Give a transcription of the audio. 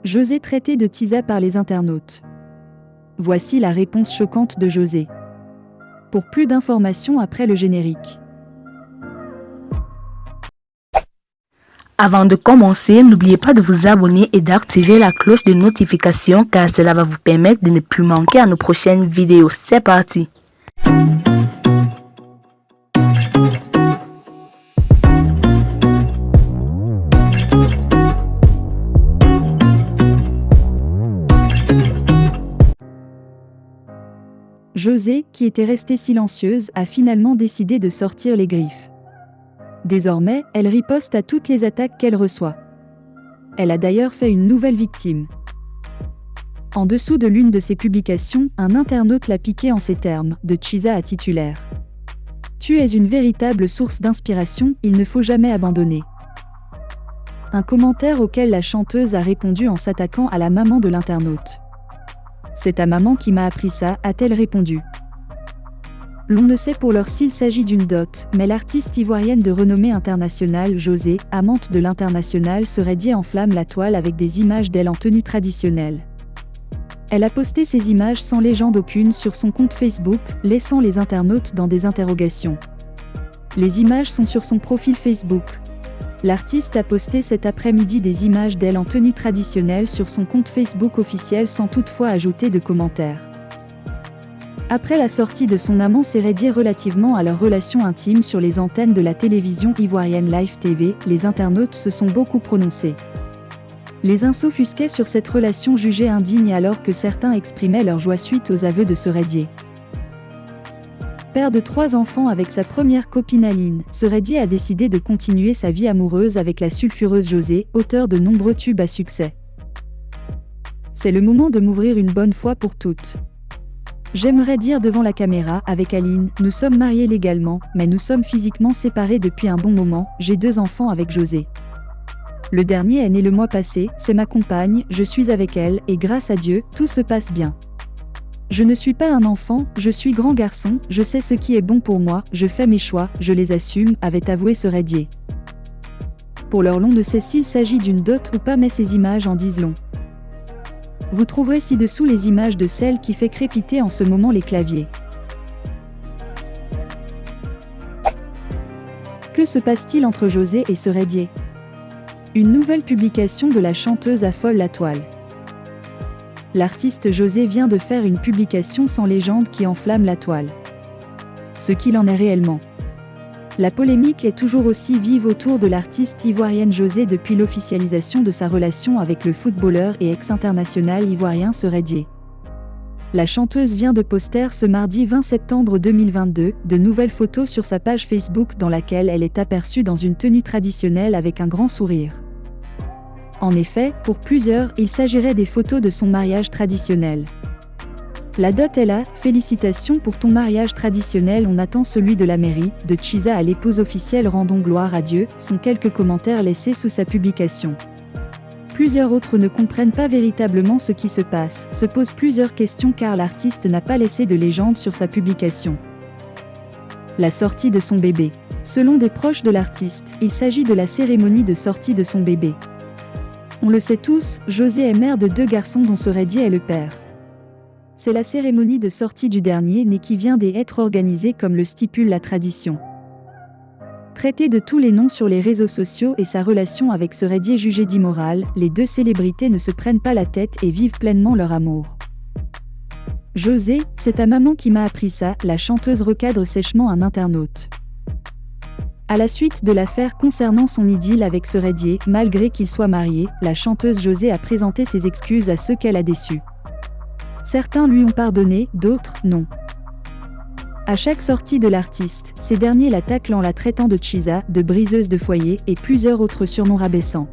José traité de Tisa par les internautes. Voici la réponse choquante de José. Pour plus d'informations après le générique. Avant de commencer, n'oubliez pas de vous abonner et d'activer la cloche de notification car cela va vous permettre de ne plus manquer à nos prochaines vidéos. C'est parti! José, qui était restée silencieuse, a finalement décidé de sortir les griffes. Désormais, elle riposte à toutes les attaques qu'elle reçoit. Elle a d'ailleurs fait une nouvelle victime. En dessous de l'une de ses publications, un internaute l'a piqué en ces termes, de Tisa à titulaire. « Tu es une véritable source d'inspiration, il ne faut jamais abandonner. » Un commentaire auquel la chanteuse a répondu en s'attaquant à la maman de l'internaute. « C'est ta maman qui m'a appris ça », a-t-elle répondu. L'on ne sait pour l'heure s'il s'agit d'une dot, mais l'artiste ivoirienne de renommée internationale José, amante de l'international, se radiait en flamme la toile avec des images d'elle en tenue traditionnelle. Elle a posté ces images sans légende aucune sur son compte Facebook, laissant les internautes dans des interrogations. Les images sont sur son profil Facebook. L'artiste a posté cet après-midi des images d'elle en tenue traditionnelle sur son compte Facebook officiel sans toutefois ajouter de commentaires. Après la sortie de son amant Sérédier relativement à leur relation intime sur les antennes de la télévision ivoirienne Live TV, les internautes se sont beaucoup prononcés. Les uns s'offusquaient sur cette relation jugée indigne alors que certains exprimaient leur joie suite aux aveux de Sérédier. Père de 3 enfants avec sa première copine Aline, Sérédier a décidé de continuer sa vie amoureuse avec la sulfureuse José, auteur de nombreux tubes à succès. C'est le moment de m'ouvrir une bonne fois pour toutes. J'aimerais dire devant la caméra, avec Aline, nous sommes mariés légalement, mais nous sommes physiquement séparés depuis un bon moment, j'ai 2 enfants avec José. Le dernier est né le mois passé, c'est ma compagne, je suis avec elle, et grâce à Dieu, tout se passe bien. Je ne suis pas un enfant, je suis grand garçon, je sais ce qui est bon pour moi, je fais mes choix, je les assume, avait avoué Sérédier. Pour l'heure l'on ne sait s'il s'agit d'une dot ou pas mais ces images en disent long. Vous trouverez ci-dessous les images de celle qui fait crépiter en ce moment les claviers. Que se passe-t-il entre José et Sérédier ? Une nouvelle publication de la chanteuse affole la toile. L'artiste José vient de faire une publication sans légende qui enflamme la toile. Ce qu'il en est réellement. La polémique est toujours aussi vive autour de l'artiste ivoirienne José depuis l'officialisation de sa relation avec le footballeur et ex-international ivoirien Sérédier. La chanteuse vient de poster ce mardi 20 septembre 2022 de nouvelles photos sur sa page Facebook dans laquelle elle est aperçue dans une tenue traditionnelle avec un grand sourire. En effet, pour plusieurs, il s'agirait des photos de son mariage traditionnel. La dot est là, félicitations pour ton mariage traditionnel, on attend celui de la mairie, de Tisa à l'épouse officielle, rendons gloire à Dieu, sont quelques commentaires laissés sous sa publication. Plusieurs autres ne comprennent pas véritablement ce qui se passe, se posent plusieurs questions car l'artiste n'a pas laissé de légende sur sa publication. La sortie de son bébé. Selon des proches de l'artiste, il s'agit de la cérémonie de sortie de son bébé. On le sait tous, José est mère de 2 garçons dont Sérédier est le père. C'est la cérémonie de sortie du dernier né qui vient d'être organisée comme le stipule la tradition. Traité de tous les noms sur les réseaux sociaux et sa relation avec Sérédier jugée d'immorale, les 2 célébrités ne se prennent pas la tête et vivent pleinement leur amour. José, c'est ta maman qui m'a appris ça, la chanteuse recadre sèchement un internaute. À la suite de l'affaire concernant son idylle avec Sérédier, malgré qu'il soit marié, la chanteuse José a présenté ses excuses à ceux qu'elle a déçus. Certains lui ont pardonné, d'autres, non. À chaque sortie de l'artiste, ces derniers l'attaquent en la traitant de Tisa, de briseuse de foyer, et plusieurs autres surnoms rabaissants.